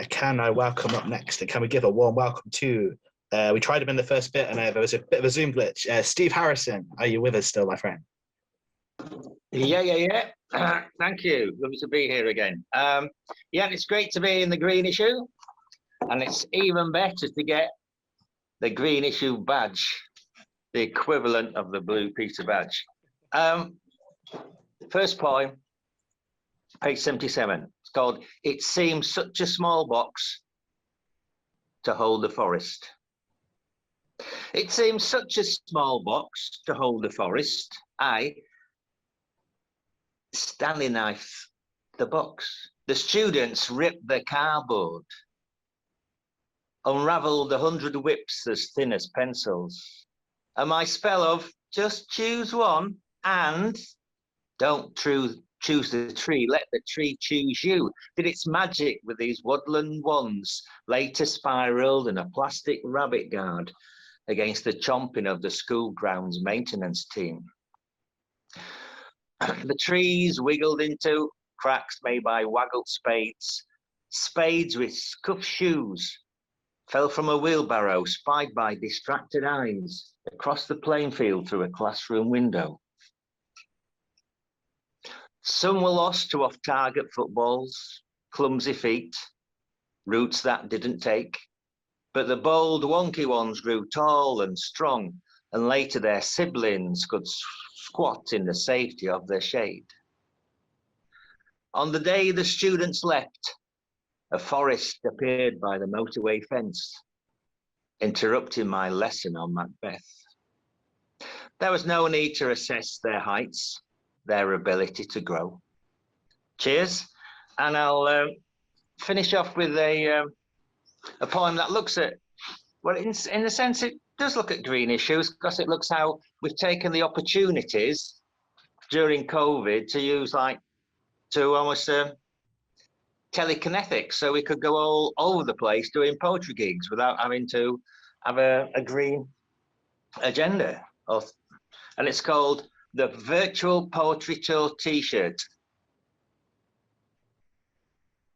can I welcome up next, and can we give a warm welcome to, we tried him in the first bit and there was a bit of a Zoom glitch. Steve Harrison, are you with us still, my friend? Yeah. Thank you. Lovely to be here again. Yeah, it's great to be in the green issue, and it's even better to get the green issue badge, the equivalent of the Blue Peter badge. First poem, page 77. It's called "It Seems Such a Small Box to Hold the Forest." It seems such a small box to hold the forest. I Stanley knife the box. The students ripped the cardboard, unravelled 100 whips as thin as pencils. And my spell of just choose one and don't choose the tree, let the tree choose you, did its magic with these woodland wands, later spiralled in a plastic rabbit guard against the chomping of the school grounds maintenance team. The trees wiggled into cracks made by waggled spades. Spades with scuffed shoes fell from a wheelbarrow spied by distracted eyes across the playing field through a classroom window. Some were lost to off-target footballs, clumsy feet, routes that didn't take. But the bold, wonky ones grew tall and strong, and later their siblings could squat in the safety of their shade. On the day the students left, a forest appeared by the motorway fence, interrupting my lesson on Macbeth. There was no need to assess their heights, their ability to grow. Cheers, and I'll finish off with a poem that looks at, well, in a sense, it does look at green issues, because it looks how we've taken the opportunities during COVID to use to almost telekinetics, so we could go all over the place doing poetry gigs without having to have a green agenda. And it's called the Virtual Poetry Tour T-shirt.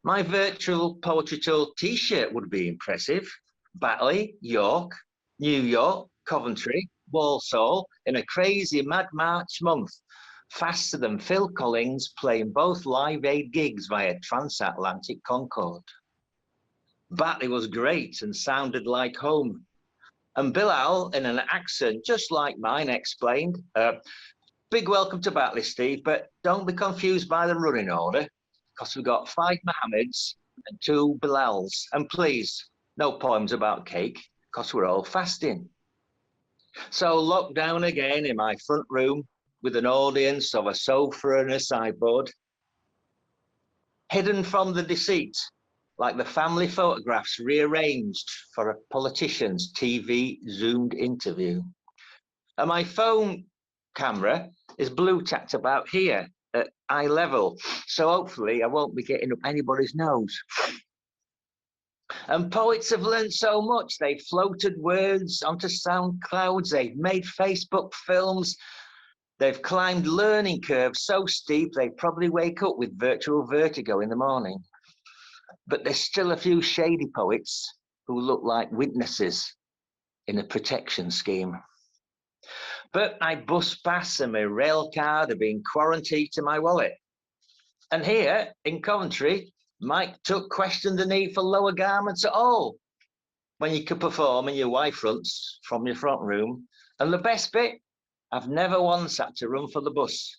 My Virtual Poetry Tour T-shirt would be impressive. Batley, York, New York, Coventry, Walsall, in a crazy Mad March month, faster than Phil Collins playing both Live Aid gigs via transatlantic Concorde. Batley was great and sounded like home. And Bilal, in an accent just like mine, explained, big welcome to Batley, Steve, but don't be confused by the running order, because we've got 5 Mohammeds and 2 Bilals. And please, no poems about cake, because we're all fasting. So locked down again in my front room with an audience of a sofa and a sideboard, hidden from the deceit, like the family photographs rearranged for a politician's TV zoomed interview. And my phone camera is blue tacked about here at eye level, so hopefully I won't be getting up anybody's nose. And poets have learned so much. They've floated words onto sound clouds, they've made Facebook films, they've climbed learning curves so steep they probably wake up with virtual vertigo in the morning. But there's still a few shady poets who look like witnesses in a protection scheme. But I bus pass and my rail card have been quarantined to my wallet. And here in Coventry, Mike Tuck questioned the need for lower garments at all when you could perform in your Y fronts from your front room. And the best bit, I've never once had to run for the bus,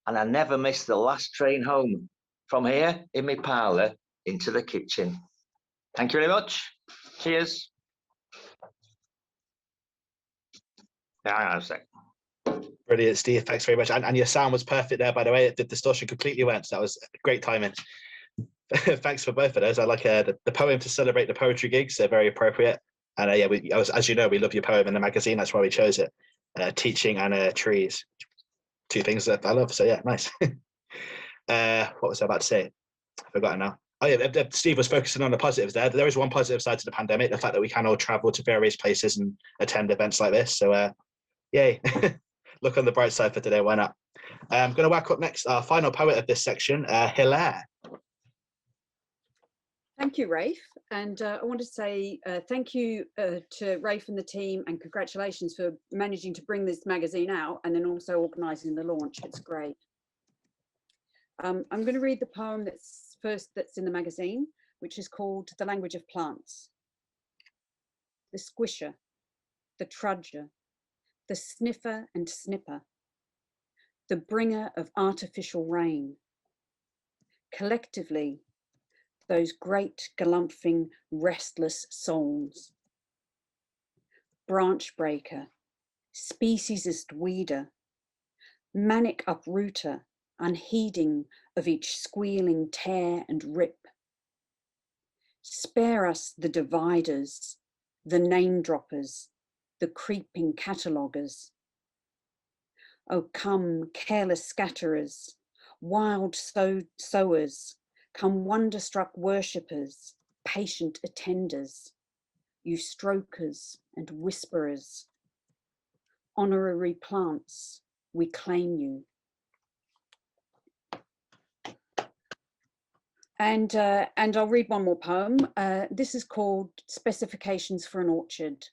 and I never missed the last train home from here in my parlour into the kitchen. Thank you very much. Cheers. Hang on a sec. Brilliant, Steve. Thanks very much. And your sound was perfect there, by the way. The distortion completely went. So that was great timing. Thanks for both of those. I like the poem to celebrate the poetry gigs. They're very appropriate. And as you know, we love your poem in the magazine. That's why we chose it. Teaching and trees. 2 things that I love. So yeah, nice. What was I about to say? I've forgotten now. Oh yeah, Steve was focusing on the positives there. There is one positive side to the pandemic, the fact that we can all travel to various places and attend events like this. So yay. Look on the bright side for today, why not? I'm going to whack up next our final poet of this section, Hilaire. Thank you, Rafe. And I want to say thank you to Rafe and the team, and congratulations for managing to bring this magazine out and then also organising the launch. It's great. I'm going to read the poem that's in the magazine, which is called The Language of Plants. The squisher, the trudger, the sniffer and snipper, the bringer of artificial rain. Collectively, those great galumphing, restless souls. Branch breaker, speciesist weeder, manic uprooter, unheeding of each squealing tear and rip. Spare us the dividers, the name droppers, the creeping cataloguers. Oh, come, careless scatterers, wild sowers, come wonder-struck worshippers, patient attenders, you strokers and whisperers. Honorary plants, we claim you. And I'll read one more poem. This is called Specifications for an Orchard.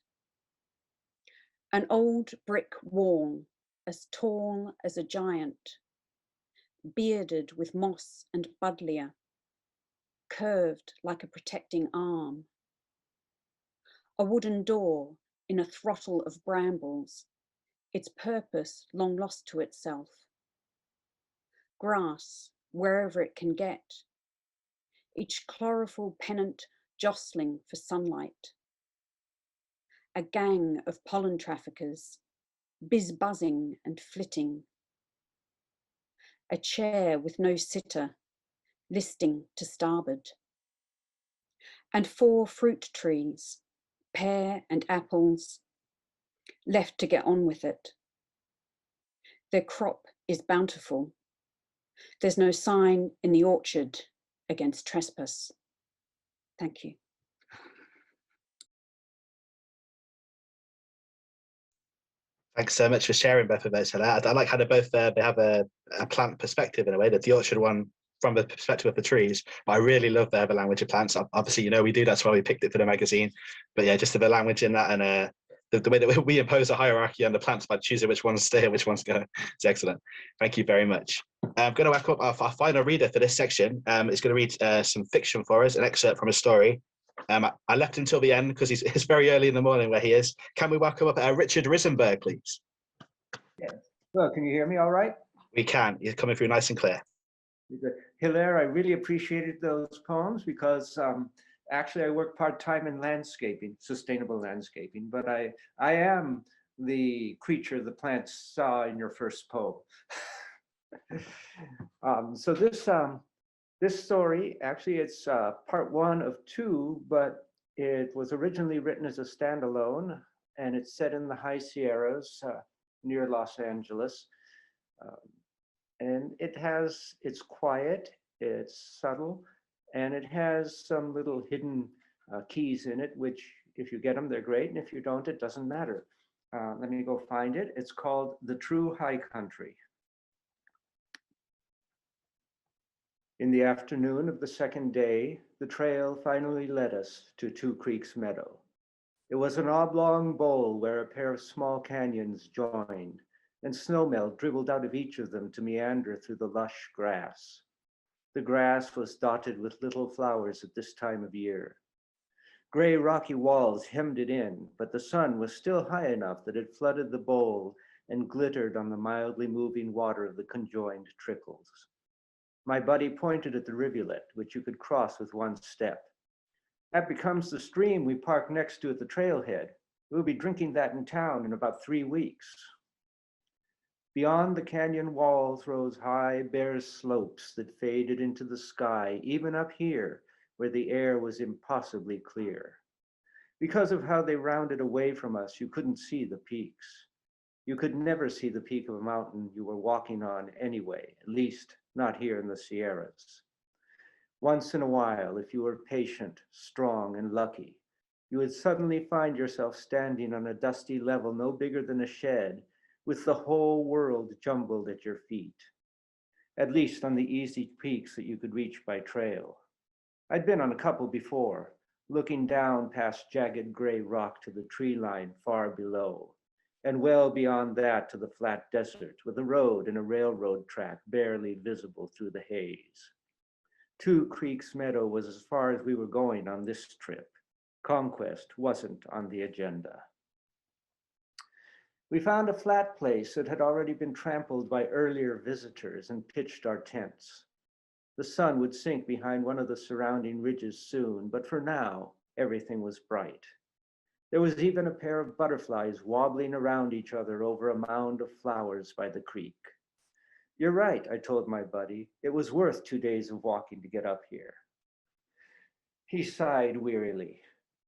An old brick wall, as tall as a giant, bearded with moss and buddleia, curved like a protecting arm. A wooden door in a throttle of brambles, its purpose long lost to itself. Grass, wherever it can get, each chlorophyll pennant jostling for sunlight. A gang of pollen traffickers, biz-buzzing and flitting. A chair with no sitter, listing to starboard. And 4 fruit trees, pear and apples, left to get on with it. Their crop is bountiful. There's no sign in the orchard against trespass. Thank you. Thanks so much for sharing both of those. I like how they both they have a plant perspective in a way. That the orchard one from the perspective of the trees, but I really love the language of plants. Obviously, we do. That's why we picked it for the magazine. But yeah, just the language in that, and the way that we impose a hierarchy on the plants by choosing which ones stay and which ones go. It's excellent. Thank you very much. I'm going to wrap up our final reader for this section. Is going to read some fiction for us, an excerpt from a story. I left until the end because it's very early in the morning where he is. Can we welcome up Richard Risemberg, please? Yes. Well, can you hear me all right? We can. You're coming through nice and clear. Good. Hilaire, I really appreciated those poems because actually I work part-time in landscaping, sustainable landscaping, but I am the creature the plants saw in your first poem. So this story, actually it's part 1 of 2, but it was originally written as a standalone, and it's set in the high Sierras near Los Angeles. And it's quiet, it's subtle, and it has some little hidden keys in it, which if you get them, they're great, and if you don't, it doesn't matter. Let me go find it. It's called The True High Country. In the afternoon of the second day, the trail finally led us to Two Creeks Meadow. It was an oblong bowl where a pair of small canyons joined, and snowmelt dribbled out of each of them to meander through the lush grass. The grass was dotted with little flowers at this time of year. Gray rocky walls hemmed it in, but the sun was still high enough that it flooded the bowl and glittered on the mildly moving water of the conjoined trickles. My buddy pointed at the rivulet, which you could cross with one step. That becomes the stream we park next to at the trailhead. We'll be drinking that in town in about 3 weeks. Beyond the canyon walls rose high, bare slopes that faded into the sky, even up here, where the air was impossibly clear. Because of how they rounded away from us, you couldn't see the peaks. You could never see the peak of a mountain you were walking on anyway, at least not here in the Sierras. Once in a while, if you were patient, strong, and lucky, you would suddenly find yourself standing on a dusty level no bigger than a shed, with the whole world jumbled at your feet, at least on the easy peaks that you could reach by trail. I'd been on a couple before, looking down past jagged gray rock to the tree line far below, and well beyond that to the flat desert with a road and a railroad track barely visible through the haze. Two Creeks Meadow was as far as we were going on this trip. Conquest wasn't on the agenda. We found a flat place that had already been trampled by earlier visitors and pitched our tents. The sun would sink behind one of the surrounding ridges soon, but for now, everything was bright. There was even a pair of butterflies wobbling around each other over a mound of flowers by the creek. You're right, I told my buddy. It was worth 2 days of walking to get up here. He sighed wearily.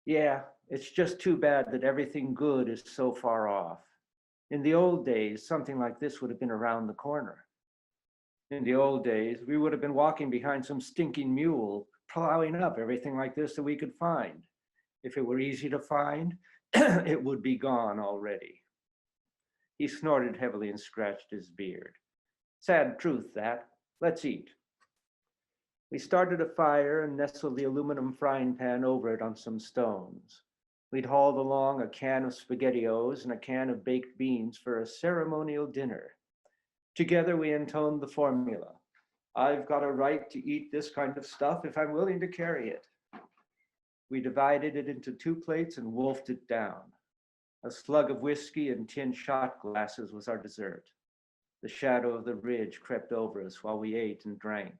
Yeah, it's just too bad that everything good is so far off. In the old days, something like this would have been around the corner. In the old days, we would have been walking behind some stinking mule, plowing up everything like this that we could find. If it were easy to find, it would be gone already. He snorted heavily and scratched his beard. Sad truth, that. Let's eat. We started a fire and nestled the aluminum frying pan over it on some stones. We'd hauled along a can of SpaghettiOs and a can of baked beans for a ceremonial dinner. Together we intoned the formula. I've got a right to eat this kind of stuff if I'm willing to carry it. We divided it into 2 plates and wolfed it down. A slug of whiskey and tin shot glasses was our dessert. The shadow of the ridge crept over us while we ate and drank.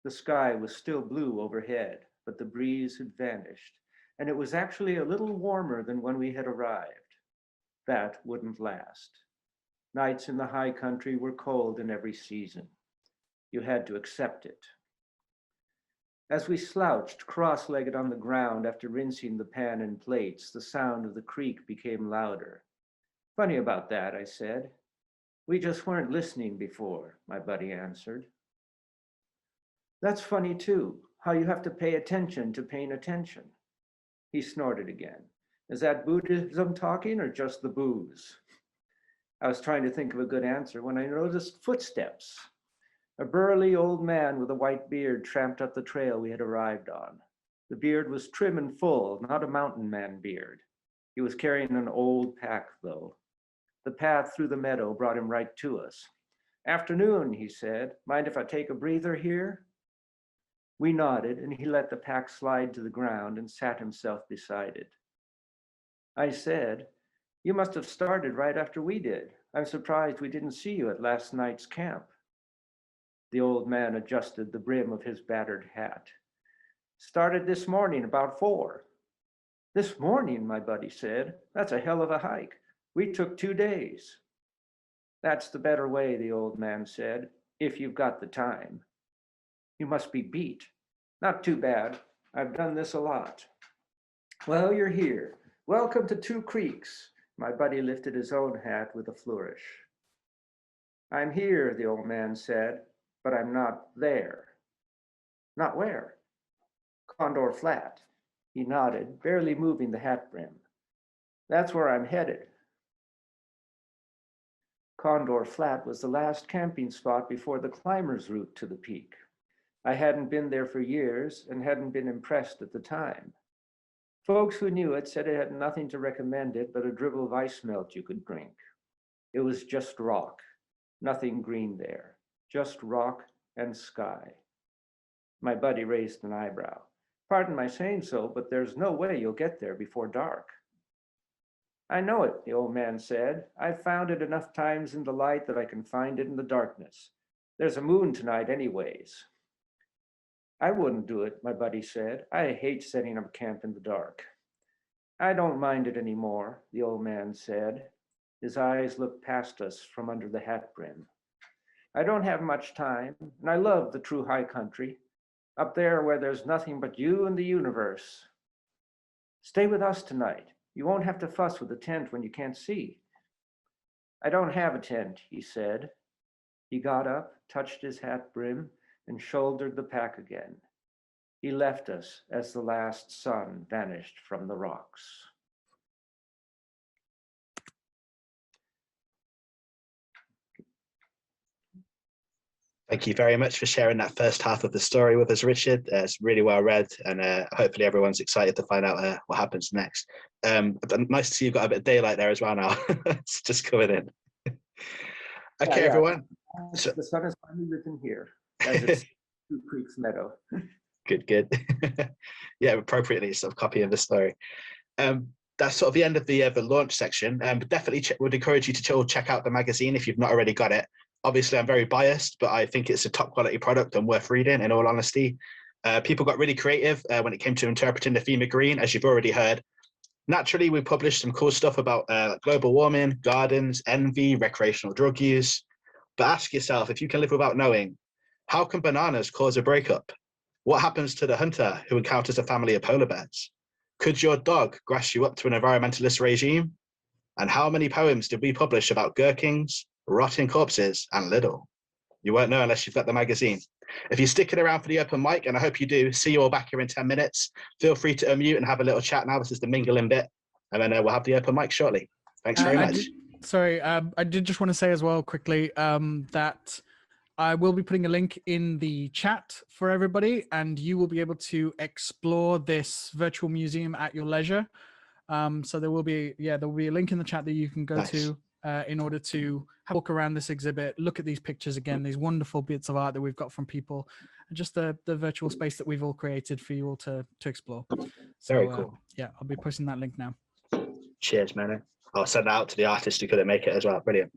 The sky was still blue overhead, but the breeze had vanished, and it was actually a little warmer than when we had arrived. That wouldn't last. Nights in the high country were cold in every season. You had to accept it. As we slouched cross-legged on the ground after rinsing the pan and plates, the sound of the creek became louder. Funny about that, I said. We just weren't listening before, my buddy answered. That's funny too, how you have to pay attention to paying attention. He snorted again. Is that Buddhism talking or just the booze? I was trying to think of a good answer when I noticed footsteps. A burly old man with a white beard tramped up the trail we had arrived on. The beard was trim and full, not a mountain man beard. He was carrying an old pack, though. The path through the meadow brought him right to us. Afternoon, he said. Mind if I take a breather here? We nodded, and he let the pack slide to the ground and sat himself beside it. I said, you must have started right after we did. I'm surprised we didn't see you at last night's camp. The old man adjusted the brim of his battered hat. Started this morning about 4. This morning, my buddy said. That's a hell of a hike. We took 2 days. That's the better way, the old man said, if you've got the time. You must be beat. Not too bad. I've done this a lot. Well, you're here. Welcome to 2 Creeks. My buddy lifted his own hat with a flourish. I'm here, the old man said, but I'm not there. Not where? Condor Flat. He nodded, barely moving the hat brim. That's where I'm headed. Condor Flat was the last camping spot before the climber's route to the peak. I hadn't been there for years and hadn't been impressed at the time. Folks who knew it said it had nothing to recommend it but a dribble of ice melt you could drink. It was just rock, nothing green there, just rock and sky. My buddy raised an eyebrow. Pardon my saying so, but there's no way you'll get there before dark. I know it, the old man said. I've found it enough times in the light that I can find it in the darkness. There's a moon tonight anyways. I wouldn't do it, my buddy said. I hate setting up camp in the dark. I don't mind it anymore, the old man said. His eyes looked past us from under the hat brim. I don't have much time, and I love the true high country, up there where there's nothing but you and the universe. Stay with us tonight. You won't have to fuss with a tent when you can't see. I don't have a tent, he said. He got up, touched his hat brim, and shouldered the pack again. He left us as the last sun vanished from the rocks. Thank you very much for sharing that first half of the story with us, Richard. It's really well read, and hopefully everyone's excited to find out what happens next. Nice to see you've got a bit of daylight there as well now. It's just coming in. Okay, Yeah. everyone. So, the sun is finally risen here, as it's Two Creeks Meadow. Good. Yeah, appropriately sort of copying the story. That's sort of the end of the launch section. But definitely would encourage you to check out the magazine if you've not already got it. Obviously, I'm very biased, but I think it's a top quality product and worth reading, in all honesty. People got really creative when it came to interpreting the theme of green, as you've already heard. Naturally, we published some cool stuff about global warming, gardens, envy, recreational drug use. But ask yourself, if you can live without knowing, how can bananas cause a breakup? What happens to the hunter who encounters a family of polar bears? Could your dog grass you up to an environmentalist regime? And how many poems did we publish about gherkins, rotting corpses, and Lidl? You won't know unless you've got the magazine. If you're sticking around for the open mic, and I hope you do, see you all back here in 10 minutes. Feel free to unmute and have a little chat now. This is the mingling bit. And then we'll have the open mic shortly. Thanks very much. I did just want to say as well quickly that I will be putting a link in the chat for everybody, and you will be able to explore this virtual museum at your leisure. So there will be a link in the chat that you can go to in order to have a walk around this exhibit, look at these pictures again, these wonderful bits of art that we've got from people, and just the virtual space that we've all created for you all to explore. So, Very cool. Yeah, I'll be posting that link now. Cheers, man. I'll send that out to the artist who couldn't make it as well. Brilliant.